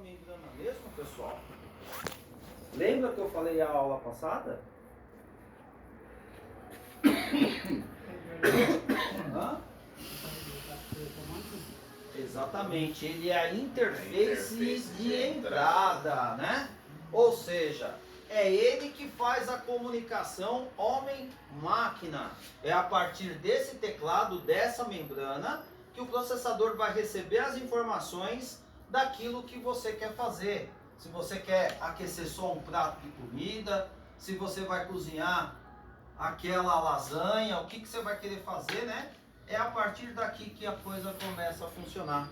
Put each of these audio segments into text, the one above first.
membrana mesmo, pessoal? Lembra que eu falei a aula passada? Hã? Exatamente, ele é a interface de entrada, né? Ou seja, é ele que faz a comunicação homem-máquina. É a partir desse teclado, dessa membrana, que o processador vai receber as informações daquilo que você quer fazer. Se você quer aquecer só um prato de comida, se você vai cozinhar aquela lasanha, o que você vai querer fazer, né? É a partir daqui que a coisa começa a funcionar.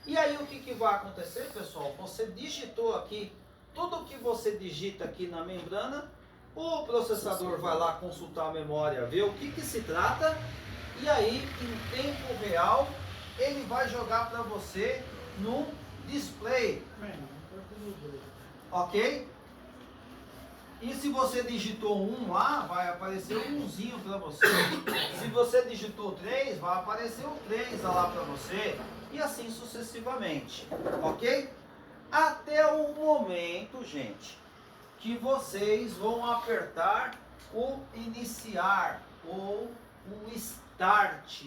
E aí o que vai acontecer, pessoal? Você digitou aqui, tudo que você digita aqui na membrana, o processador vai lá consultar a memória, ver o que se trata, e aí em tempo real ele vai jogar para você no display. Ok? E se você digitou 1 lá, vai aparecer um 1zinho para você. Se você digitou 3, vai aparecer o 3 lá para você. E assim sucessivamente. Ok? Até o momento, gente, que vocês vão apertar o iniciar ou o start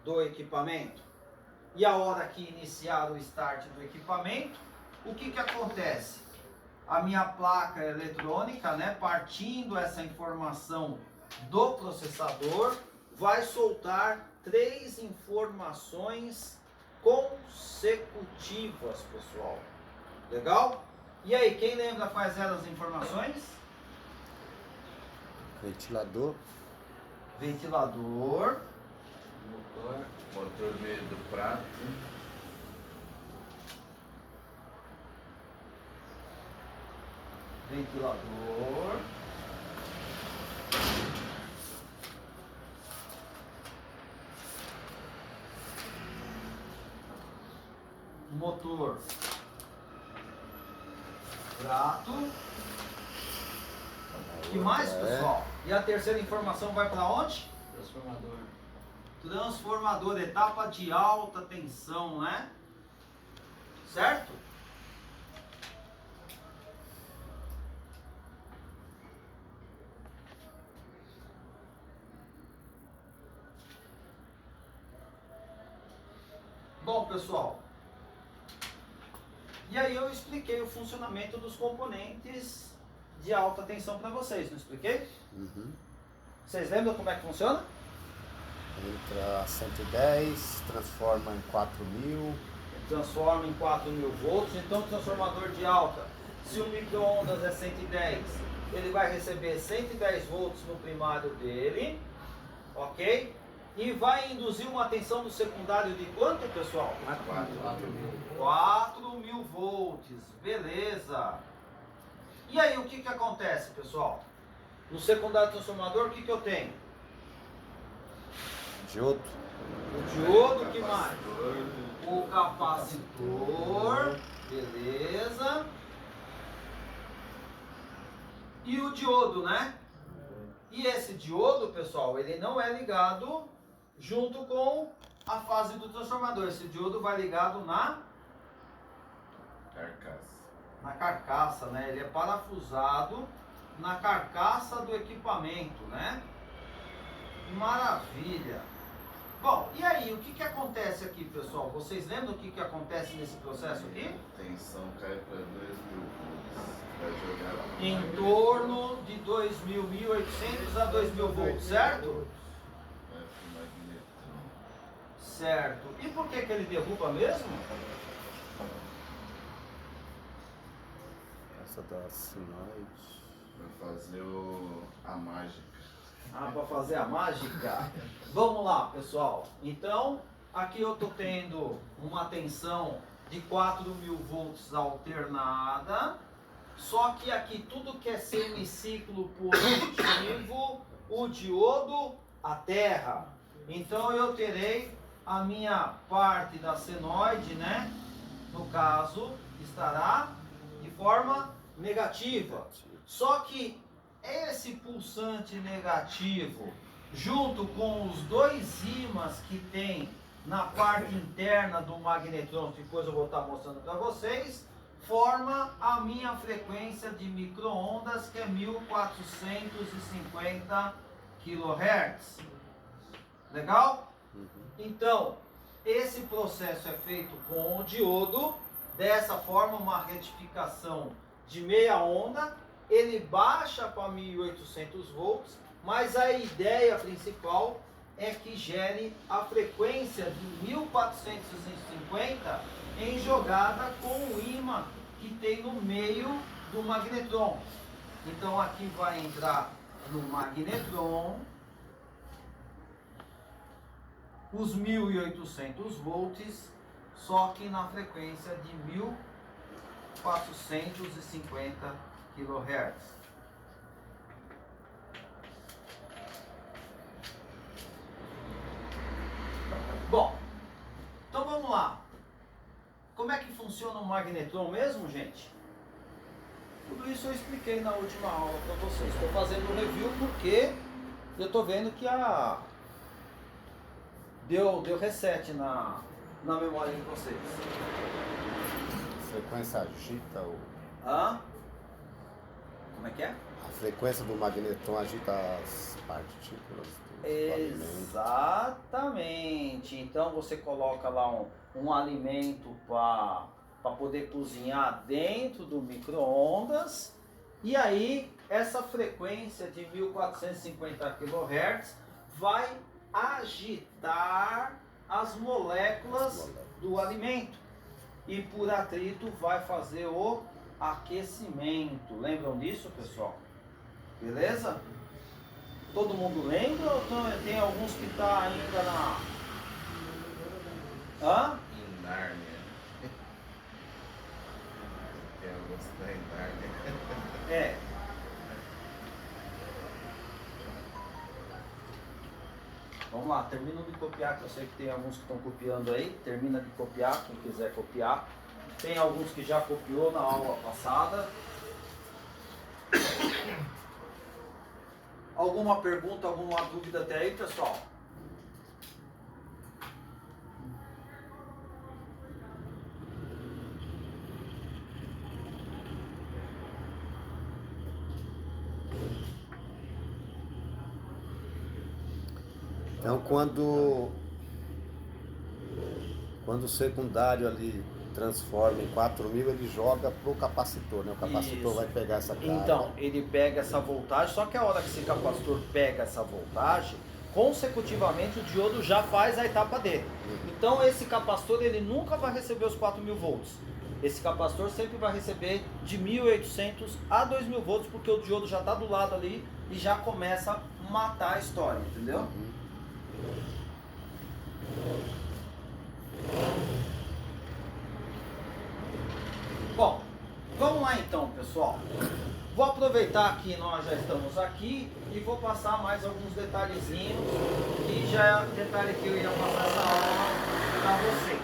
do equipamento. E a hora que iniciar o start do equipamento, o que acontece? A minha placa eletrônica, né, partindo essa informação do processador, vai soltar 3 informações consecutivas, pessoal. Legal? E aí, quem lembra quais eram as informações? Ventilador. Ventilador. Motor meio do prato. Ventilador. Motor. Prato. Que mais, pessoal? E a terceira informação vai para onde? Transformador. Transformador, etapa de alta tensão, né? Certo? Bom, pessoal, e aí eu expliquei o funcionamento dos componentes de alta tensão para vocês, não expliquei? Uhum. Vocês lembram como é que funciona? Entra a 110, transforma em 4000. Transforma em 4.000 volts, então transformador de alta, se o micro-ondas é 110, ele vai receber 110 volts no primário dele, ok? E vai induzir uma tensão no secundário de quanto, pessoal? 4.000 volts, beleza. E aí o que acontece, pessoal? No secundário transformador, o que eu tenho? Diodo. O diodo, o que mais? O capacitor, beleza. E o diodo, né? E esse diodo, pessoal, ele não é ligado junto com a fase do transformador. Esse diodo vai ligado na carcaça, né? Ele é parafusado na carcaça do equipamento, né? Maravilha! Bom, e aí, o que acontece aqui, pessoal? Vocês lembram o que acontece nesse processo aqui? Tensão cai para 2.000 volts. Vai jogar Em torno de 2.000, 1.800 a 2.000 volts, certo? vai pro magneto. Certo. E por que ele derruba mesmo? Essa da sinoide. Vai fazer a mágica. Ah, para fazer a mágica? Vamos lá, pessoal. Então, aqui eu estou tendo uma tensão de 4.000 volts alternada. Só que aqui tudo que é semiciclo positivo, o diodo, a terra. Então eu terei a minha parte da senoide, né? No caso, estará de forma negativa. Só que esse pulsante negativo, junto com os 2 ímãs que tem na parte interna do magnetrão, depois eu vou estar mostrando para vocês, forma a minha frequência de micro-ondas, que é 1450 kHz. Legal? Então, esse processo é feito com o diodo, dessa forma, uma retificação de meia onda, ele baixa para 1800 volts, mas a ideia principal é que gere a frequência de 1450 em jogada com o ímã que tem no meio do magnetron. Então aqui vai entrar no magnetron os 1800 volts, só que na frequência de 1450 kHz. Bom, então vamos lá. Como é que funciona o magnetron mesmo, gente? Tudo isso eu expliquei na última aula para vocês. Estou fazendo um review porque eu estou vendo que deu reset na memória de vocês. A frequência agita o... Hã? Como é que é? A frequência do magnetron agita as partículas do alimento. Exatamente. Então você coloca lá um alimento para poder cozinhar dentro do micro-ondas, e aí essa frequência de 1450 kHz vai agitar as moléculas do alimento, e por atrito vai fazer o aquecimento. Lembram disso, pessoal? Beleza? Todo mundo lembra ou tem alguns que tá ainda na... Hã? Em Nárnia. Tem alguns que tá em Nárnia. É. Vamos lá, termina de copiar, que eu sei que tem alguns que estão copiando aí. Termina de copiar, quem quiser copiar. Tem alguns que já copiou na aula passada. Alguma pergunta, alguma dúvida até aí, pessoal? Então quando o secundário ali transforma em 4000, ele joga pro capacitor, né? O capacitor Isso. vai pegar essa carga. Então, ele pega essa voltagem, só que a hora que esse capacitor pega essa voltagem, consecutivamente o diodo já faz a etapa dele. Então esse capacitor ele nunca vai receber os 4000 volts. Esse capacitor sempre vai receber de 1800 a 2000 volts, porque o diodo já está do lado ali e já começa a matar a história, entendeu? Bom, vamos lá então, pessoal. Vou aproveitar que nós já estamos aqui e vou passar mais alguns detalhezinhos, que já é detalhe que eu ia passar essa aula para vocês.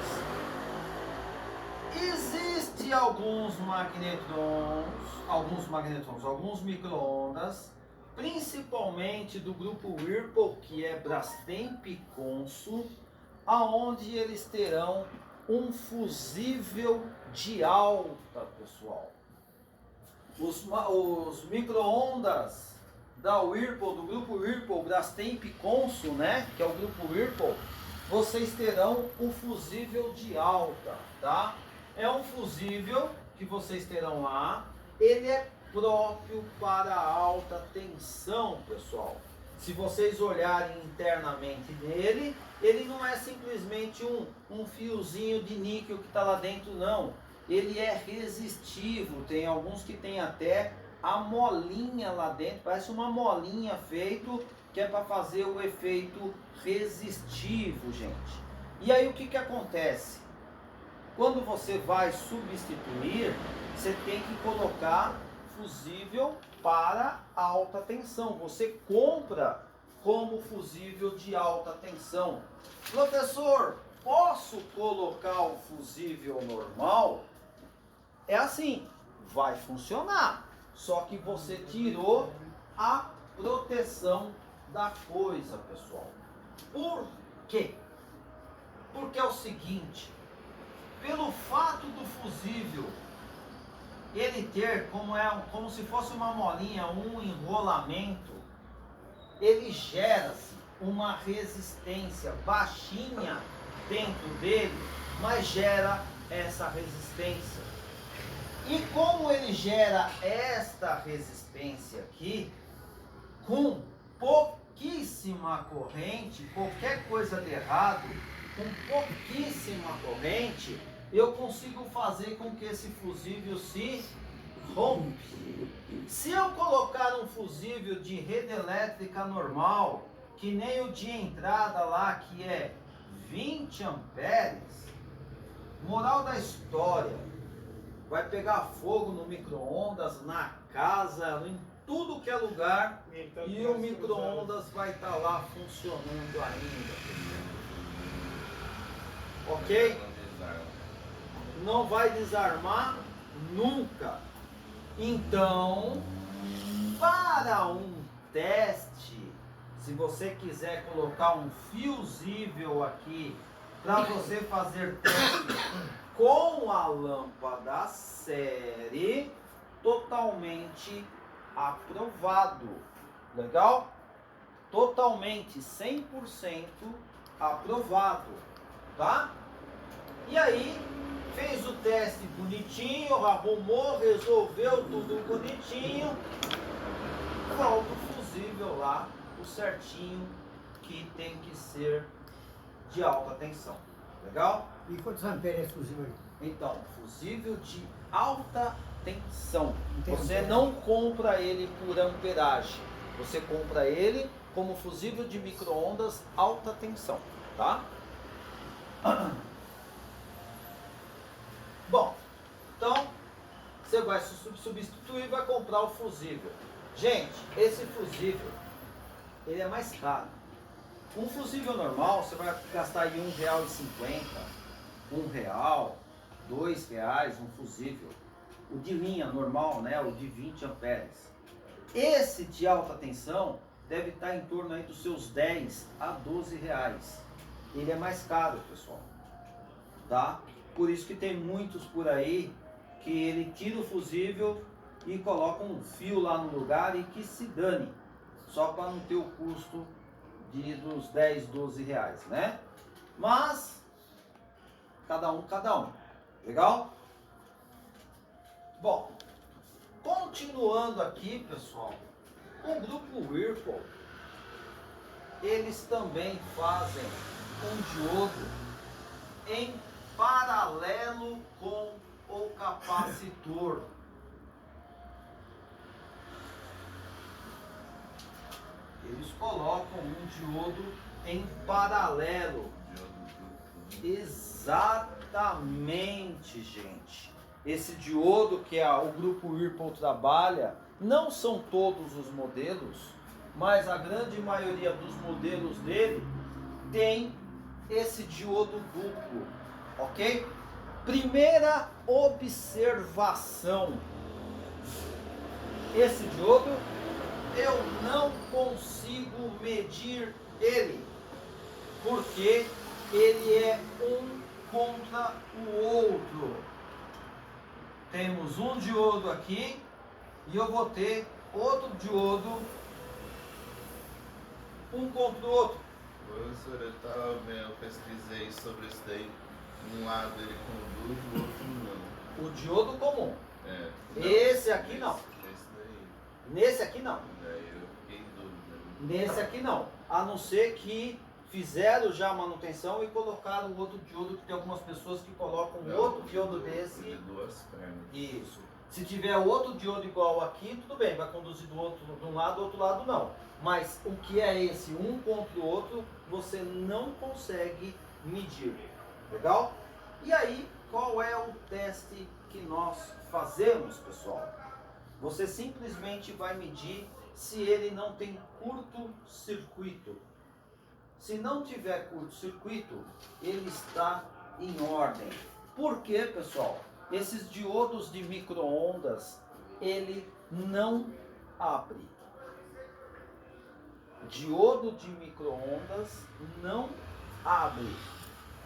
Existe alguns micro-ondas, principalmente do grupo Whirlpool, que é Brastemp e Consul, aonde eles terão um fusível de alta, pessoal. Os micro-ondas da Whirlpool, do grupo Whirlpool, Brastemp e Consul, né, que é o grupo Whirlpool, vocês terão um fusível de alta, tá? É um fusível que vocês terão lá, ele é próprio para alta tensão, pessoal. Se vocês olharem internamente nele, ele não é simplesmente um fiozinho de níquel que está lá dentro, não. Ele é resistivo, tem alguns que tem até a molinha lá dentro, parece uma molinha feito, que é para fazer o efeito resistivo, gente. E aí o que acontece? Quando você vai substituir, você tem que colocar fusível para alta tensão. Você compra como fusível de alta tensão. Professor, posso colocar o fusível normal? É assim, vai funcionar. Só que você tirou a proteção da coisa, pessoal. Por quê? Porque é o seguinte, pelo fato do fusível ele ter como se fosse uma molinha, um enrolamento, ele gera-se uma resistência baixinha dentro dele, mas gera essa resistência. E como ele gera esta resistência aqui, com pouquíssima corrente, qualquer coisa de errado, com pouquíssima corrente, eu consigo fazer com que esse fusível se rompe. Se eu colocar um fusível de rede elétrica normal, que nem o de entrada lá, que é 20 amperes, moral da história, vai pegar fogo no micro-ondas, na casa, em tudo que é lugar, e o micro-ondas vai estar lá funcionando ainda. Ok? Não vai desarmar nunca. Então, para um teste, se você quiser colocar um fusível aqui para você fazer teste com a lâmpada série, totalmente aprovado. Legal? Totalmente 100% aprovado, tá? E aí, fez o teste bonitinho, arrumou, resolveu tudo bonitinho, volta o fusível lá, o certinho que tem que ser de alta tensão. Legal? E quantos amperes é esse fusível aí? Então, fusível de alta tensão. Entendi. Você não compra ele por amperagem. Você compra ele como fusível de micro-ondas alta tensão, tá? Bom, então você vai substituir e vai comprar o fusível. Gente, esse fusível, ele é mais caro. Um fusível normal, você vai gastar aí R$1,50, R$1, R$2, um fusível. O de linha normal, né, o de 20 amperes. Esse de alta tensão deve estar em torno aí dos seus R$10 a R$12. Ele é mais caro, pessoal, tá? Por isso que tem muitos por aí que ele tira o fusível e coloca um fio lá no lugar e que se dane, só para não ter o custo dos 10, 12 reais, né? Mas cada um. Legal? Bom, continuando aqui, pessoal, o grupo Whirlpool, eles também fazem um diodo em paralelo com o capacitor. Eles colocam um diodo em paralelo. Exatamente, gente. Esse diodo que o grupo Whirlpool trabalha, não são todos os modelos, mas a grande maioria dos modelos dele tem esse diodo duplo, ok? Primeira observação: esse diodo eu não consigo medir ele, porque ele é um contra o outro. Temos um diodo aqui e eu vou ter outro diodo um contra o outro. Professor, eu pesquisei sobre isso daí. Um lado ele conduz, o outro não. O diodo comum. É. Esse aqui não. Esse daí. Nesse aqui não. Daí eu fiquei em dúvida. Nesse aqui não. A não ser que fizeram já a manutenção e colocaram o outro diodo, que tem algumas pessoas que colocam outro diodo desse. De duas pernas. Isso. Se tiver outro diodo igual aqui, tudo bem, vai conduzir do outro, de um lado, do outro lado não. Mas o que é esse um contra o outro, você não consegue medir. Legal? E aí, qual é o teste que nós fazemos, pessoal? Você simplesmente vai medir se ele não tem curto-circuito. Se não tiver curto-circuito, ele está em ordem. Por quê, pessoal? Esses diodos de micro-ondas, ele não abre. Diodo de micro-ondas não abre,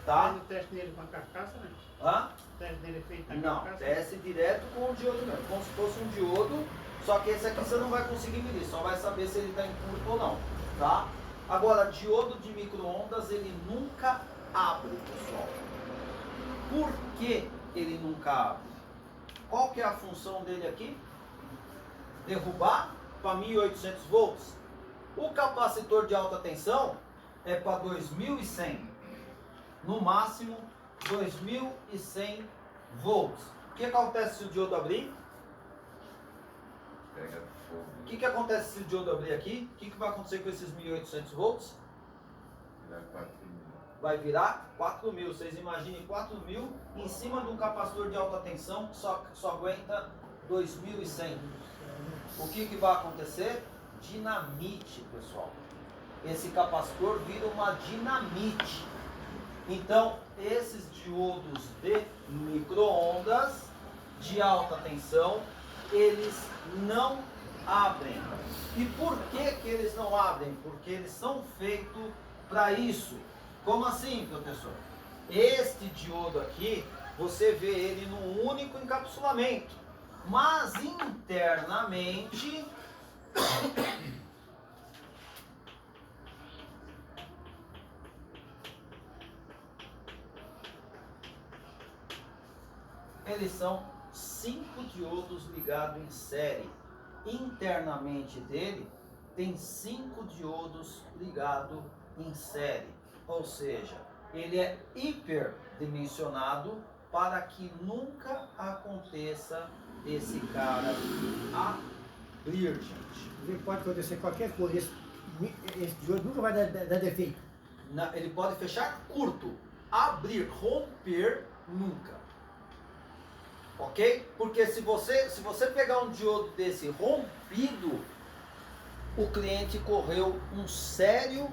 tá? Faz o teste dele com a carcaça, né? Hã? O teste dele é feito na Não, carcaça. desce direto com o diodo mesmo, como se fosse um diodo, só que esse aqui você não vai conseguir medir, só vai saber se ele está em curto ou não, tá? Agora, diodo de micro-ondas, ele nunca abre, pessoal. Por que ele nunca abre? Qual que é a função dele aqui? Derrubar para 1800 volts. O capacitor de alta tensão é para 2100. No máximo, 2100 volts. O que acontece se o diodo abrir? Pega fogo. O que acontece se o diodo abrir aqui? O que vai acontecer com esses 1800 volts? Dá 4.000. Vai virar 4000. Vocês imaginem 4000 em cima de um capacitor de alta tensão que só aguenta 2100. O que vai acontecer? Dinamite, pessoal. Esse capacitor vira uma dinamite. Então, esses diodos de micro-ondas de alta tensão, eles não abrem. E por que eles não abrem? Porque eles são feitos para isso. Como assim, professor? Este diodo aqui, você vê ele num único encapsulamento, mas internamente eles são 5 diodos ligados em série. Internamente dele tem 5 diodos ligados em série. Ou seja, ele é hiperdimensionado para que nunca aconteça esse cara abrir, gente. Ele pode acontecer qualquer coisa. Esse diodo nunca vai dar defeito. Ele pode fechar curto, abrir, romper, nunca. Ok? Porque se você pegar um diodo desse rompido, o cliente correu um sério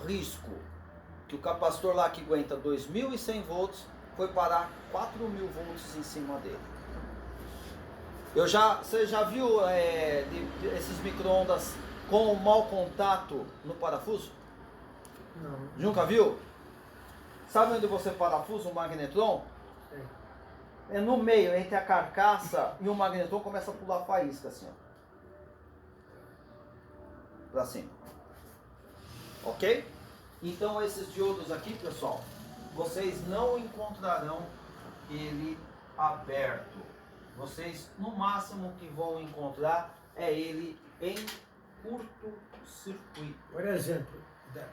risco. Que o capacitor lá que aguenta 2100 volts foi parar 4000 volts em cima dele. Você já viu esses micro-ondas com mau contato no parafuso? Não. Nunca viu? Sabe onde você parafusa um magnetron? É no meio, entre a carcaça e o magnetron, começa a pular faísca assim, ó. Pra cima. Ok? Então esses diodos aqui, pessoal, vocês não encontrarão ele aberto. Vocês, no máximo que vão encontrar é ele em curto-circuito. Por exemplo,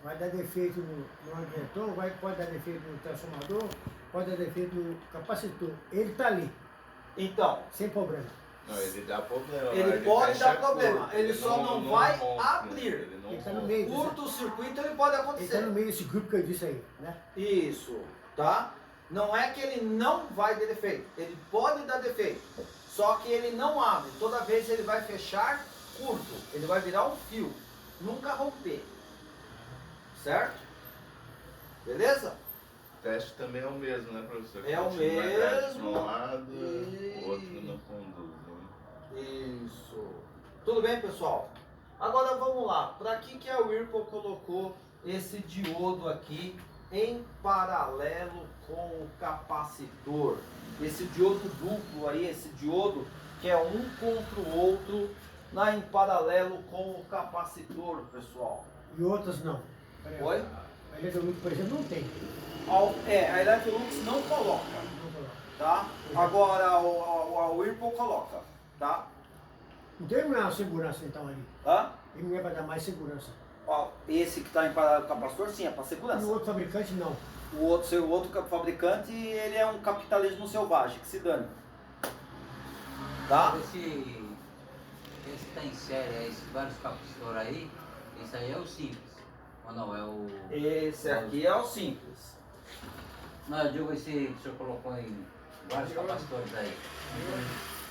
vai dar defeito no magnetron, pode dar defeito no transformador, pode dar defeito no capacitor. Ele está ali, Então, sem problema. Não, ele dá problema. ele pode dar problema, ele só não vai abrir. Ele não Ele tá no rompe. meio. Curto-circuito ele pode Ele está acontecer. no meio desse grupo que eu disse aí, né? Isso, tá? Não é que ele não vai ter defeito, ele pode dar defeito, só que ele não abre. Toda vez ele vai fechar curto, ele vai virar um fio, nunca romper. Certo? Beleza? O teste também é o mesmo, né, professor? É o Continua a grade de mesmo. um lado, E- o outro não conduz. Né? Isso. Tudo bem, pessoal? Agora vamos lá. Para que a Whirlpool colocou esse diodo aqui em paralelo com o capacitor? Esse diodo duplo aí, esse diodo que é um contra o outro, em paralelo com o capacitor, pessoal. E outras não. Oi? A Electrolux, por exemplo, não tem. A Electrolux não coloca, Não coloca. tá? Agora a Whirlpool coloca, tá? Então ele não é uma segurança então ali. Tá? Ele não é para dar mais segurança. Ó, esse que está em paralelo com o capacitor, sim, é para E segurança. o outro fabricante não. O outro fabricante, ele é um capitalismo selvagem, que se dane. Tá? Esse tá em série, esses vários capacitores aí, esse aí é o simples. Ou não, é o. Esse aqui é o simples. Não, eu digo esse que o senhor colocou em vários capacitores aí.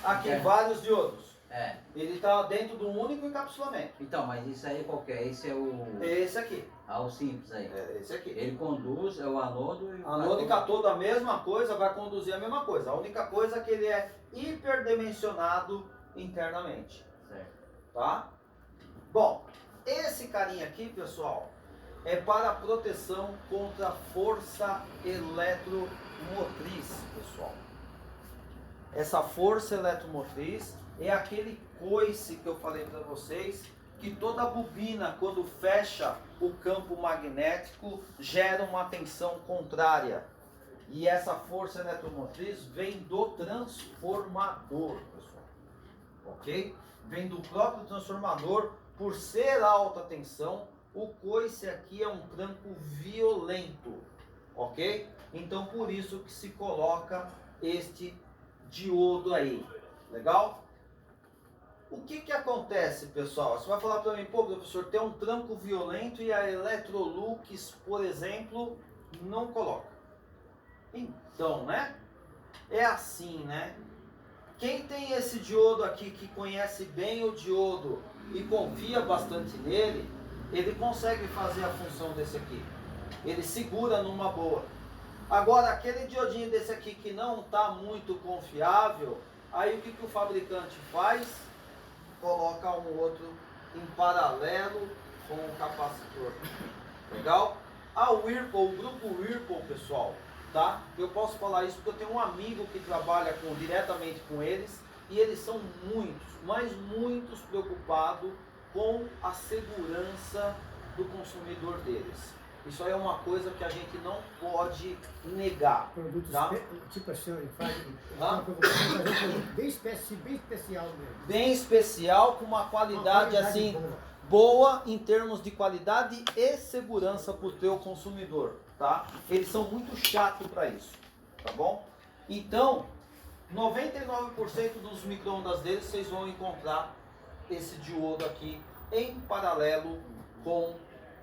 Aqui, É. vários diodos. É. Ele está dentro de um único encapsulamento. Então, mas isso aí qual que é? Esse é o. Esse aqui. Ah, o simples aí. É esse aqui. Ele conduz, é o anodo e o. Anodo e cátodo a mesma coisa, vai conduzir a mesma coisa. A única coisa é que ele é hiperdimensionado internamente. Certo. Tá? Bom, esse carinha aqui, pessoal, é para proteção contra força eletromotriz, pessoal. Essa força eletromotriz é aquele coice que eu falei para vocês, que toda bobina, quando fecha o campo magnético, gera uma tensão contrária. E essa força eletromotriz vem do transformador, pessoal. Ok? Vem do próprio transformador. Por ser alta tensão, o coice aqui é um tranco violento. Ok? Então por isso que se coloca este diodo aí. Legal? O que que acontece, pessoal? Você vai falar para mim, pô, professor, tem um tranco violento e a Electrolux, por exemplo, não coloca. Então, né? É assim, né? Quem tem esse diodo aqui, que conhece bem o diodo e confia bastante nele, ele consegue fazer a função desse aqui. Ele segura numa boa. Agora, aquele diodinho desse aqui que não está muito confiável, aí o que que o fabricante faz? Coloca um outro em paralelo com o capacitor. Legal? A Whirlpool, o grupo Whirlpool, pessoal, tá? Eu posso falar isso porque eu tenho um amigo que trabalha diretamente com eles e eles são muitos, mas muitos preocupados com a segurança do consumidor deles. Isso aí é uma coisa que a gente não pode negar. Produtos tá? tipo assim, ele faz Tá? um produto bem especial mesmo. Bem especial, com uma qualidade assim boa em termos de qualidade e segurança para o teu consumidor, tá? Eles são muito chatos para isso, tá bom? Então, 99% dos micro-ondas deles vocês vão encontrar esse diodo aqui em paralelo com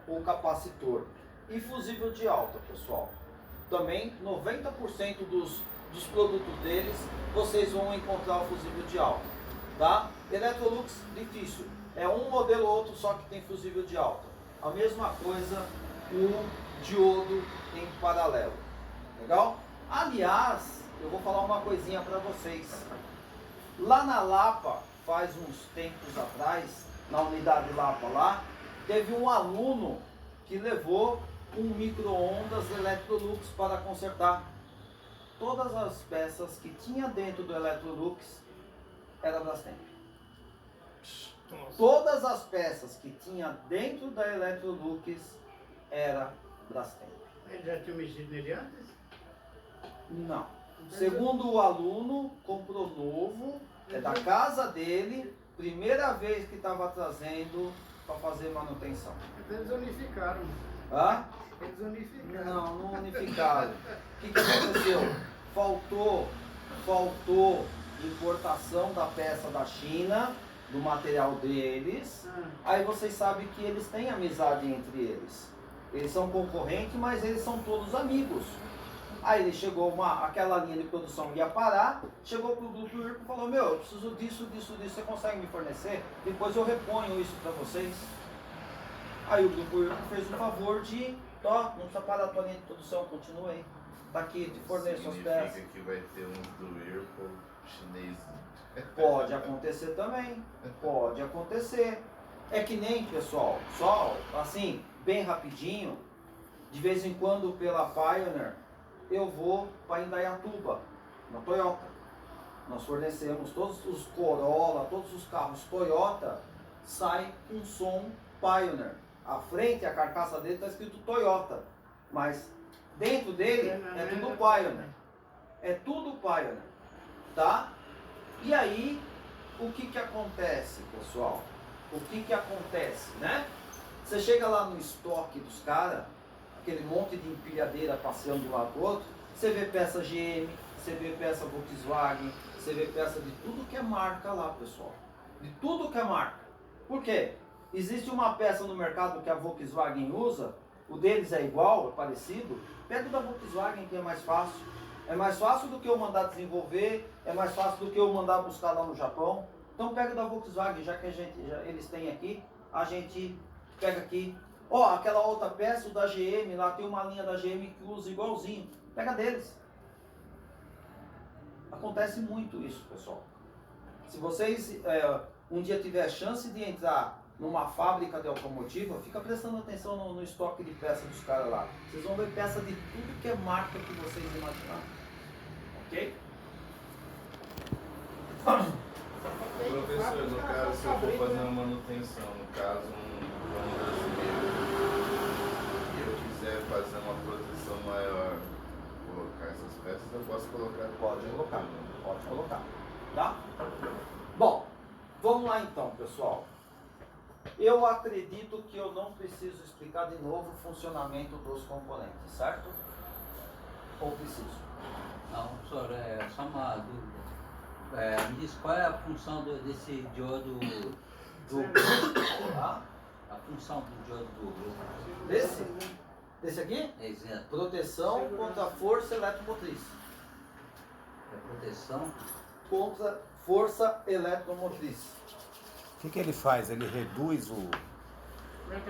o capacitor. E fusível de alta, pessoal. Também 90% dos produtos deles vocês vão encontrar o fusível de alta, tá? Electrolux, difícil. É um modelo ou outro só que tem fusível de alta. A mesma coisa o diodo em paralelo. Legal? Aliás, eu vou falar uma coisinha para vocês. Lá na Lapa, faz uns tempos atrás, na unidade Lapa lá, teve um aluno que levou um micro-ondas Electrolux para consertar. Todas as peças que tinha dentro do Electrolux era Brastemp. Todas as peças que tinha dentro da Electrolux era Brastemp. Ele já tinha mexido nele antes? Não. Segundo o aluno, comprou novo, é da casa dele, primeira vez que estava trazendo para fazer manutenção. Então eles unificaram. Hã? Eles unificaram. Não unificaram. O que aconteceu? Faltou importação da peça da China, do material deles. Aí vocês sabem que eles têm amizade entre eles. Eles são concorrentes, mas eles são todos amigos. Aí ele chegou, aquela linha de produção ia parar, chegou pro grupo Whirlpool e falou, meu, eu preciso disso, você consegue me fornecer? Depois eu reponho isso para vocês. Aí o grupo Whirlpool fez um favor de, não precisa parar a tua linha de produção, continua aí. Tá aqui, te forneço as peças. Significa que vai ter uns do Whirlpool chinês. Pode acontecer também, pode acontecer. É que nem, pessoal, só assim, bem rapidinho, de vez em quando pela Pioneer, eu vou para Indaiatuba, na Toyota. Nós fornecemos todos os Corolla, todos os carros Toyota, sai com som Pioneer. A frente, a carcaça dele está escrito Toyota, mas dentro dele é tudo Pioneer. É tudo Pioneer, tá? E aí, o que que acontece, pessoal? O que que acontece, né? Você chega lá no estoque dos caras, aquele monte de empilhadeira passeando de um lado pro outro, você vê peça GM, você vê peça Volkswagen, você vê peça de tudo que é marca lá, pessoal. De tudo que é marca. Por quê? Existe uma peça no mercado que a Volkswagen usa, o deles é igual, é parecido, pega o da Volkswagen que é mais fácil. É mais fácil do que eu mandar desenvolver, é mais fácil do que eu mandar buscar lá no Japão. Então pega o da Volkswagen, já que eles têm aqui, a gente pega aqui. Ó, aquela outra peça, o da GM, lá tem uma linha da GM que usa igualzinho. Pega deles. Acontece muito isso, pessoal. Se vocês um dia tiver a chance de entrar numa fábrica de automotiva, fica prestando atenção no estoque de peças dos caras lá. Vocês vão ver peça de tudo que é marca que vocês imaginarem. Ok? Professor, no caso, se eu for fazer uma manutenção, no caso, um brasileiro, e eu quiser fazer uma proteção maior, colocar essas peças, eu posso colocar? Pode colocar. Tá? Bom, vamos lá então, pessoal. Eu acredito que eu não preciso explicar de novo o funcionamento dos componentes, certo? Ou preciso? Não, professor, só uma dúvida. Me diz qual é a função desse diodo duplo? Tá? A função do diodo duplo? Desse aqui? Exato. Proteção contra a força eletromotriz. É proteção. Contra força eletromotriz. O que ele faz? Ele reduz o...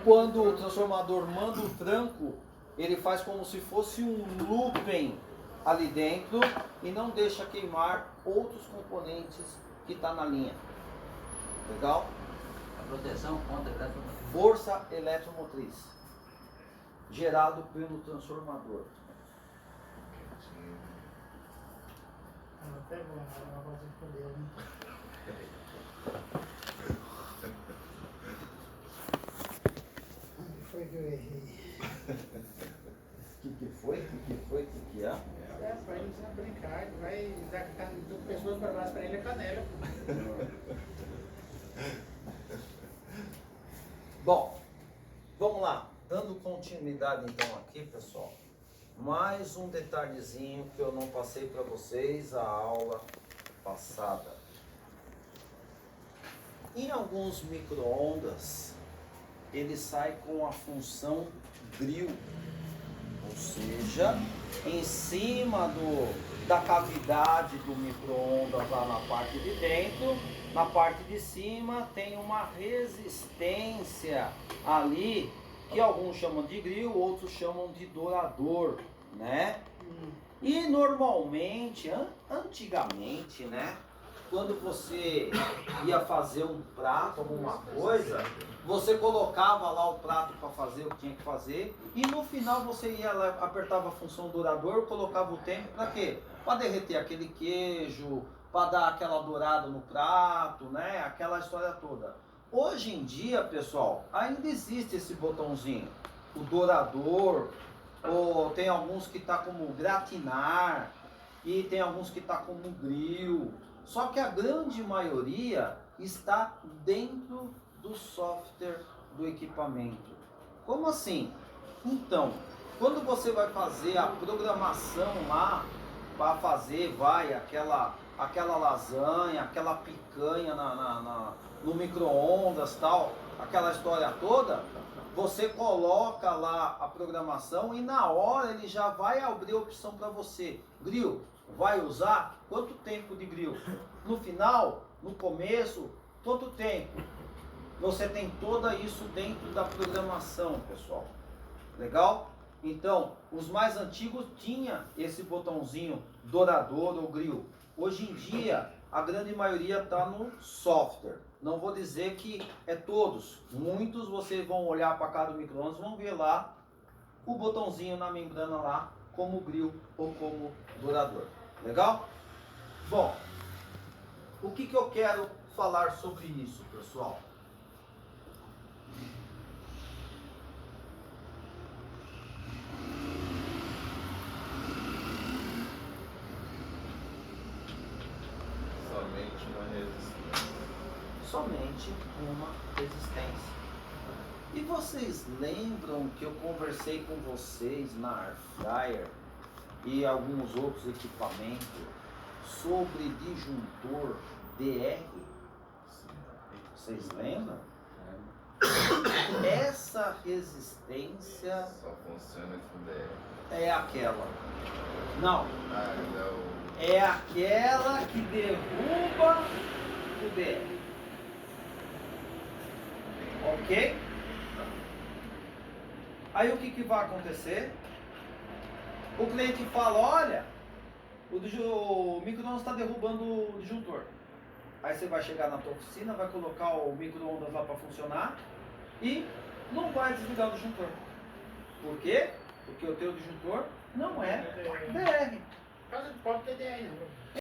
Quando o transformador manda o tranco, ele faz como se fosse um looping ali dentro e não deixa queimar outros componentes que está na linha. Legal? A proteção contra a eletromotriz. Força eletromotriz gerado pelo transformador. Ela pegou, ela vai responder, né? Onde foi que eu errei? O que foi? O que é? É, pra ele não brincar, ele vai dar pessoas para baixo para ele é canela. Bom, vamos lá. Dando continuidade então aqui, pessoal. Mais um detalhezinho que eu não passei para vocês a aula passada. Em alguns micro-ondas, ele sai com a função grill, ou seja, em cima da cavidade do micro-ondas lá na parte de dentro, na parte de cima tem uma resistência ali, que alguns chamam de grill, outros chamam de dourador, né? E normalmente, antigamente, né? Quando você ia fazer um prato, alguma coisa, você colocava lá o prato para fazer o que tinha que fazer e no final você ia lá, apertava a função dourador, colocava o tempo para quê? Para derreter aquele queijo, para dar aquela dourada no prato, né? Aquela história toda. Hoje em dia, pessoal, ainda existe esse botãozinho, o dourador, ou tem alguns que tá como gratinar e tem alguns que tá como grill. Só que a grande maioria está dentro do software do equipamento. Como assim? Então, quando você vai fazer a programação lá, para fazer, aquela lasanha, aquela picanha no micro-ondas, tal, aquela história toda, você coloca lá a programação e na hora ele já vai abrir a opção para você. Grill, vai usar? Quanto tempo de grill? No final? No começo? Quanto tempo? Você tem tudo isso dentro da programação, pessoal. Legal? Então, os mais antigos tinha esse botãozinho dourador ou grill. Hoje em dia, a grande maioria está no software. Não vou dizer que é todos. Muitos vocês vão olhar para cada micro-ondas e vão ver lá o botãozinho na membrana lá, como grill ou como dourador. Legal? Bom, o que eu quero falar sobre isso, pessoal? Somente uma resistência. Somente uma resistência. E vocês lembram que eu conversei com vocês na Air Fryer e alguns outros equipamentos sobre disjuntor DR? Vocês lembram? Essa resistência Só funciona com DR. é aquela. Não, Ah, ainda é o... é aquela que derruba o DR. Ok? Aí o que vai acontecer? O cliente fala, olha, o micro-ondas está derrubando o disjuntor. Aí você vai chegar na tua oficina, vai colocar o micro-ondas lá para funcionar e não vai desligar o disjuntor. Por quê? Porque o teu disjuntor não é DR. Por causa do próprio TDR, né?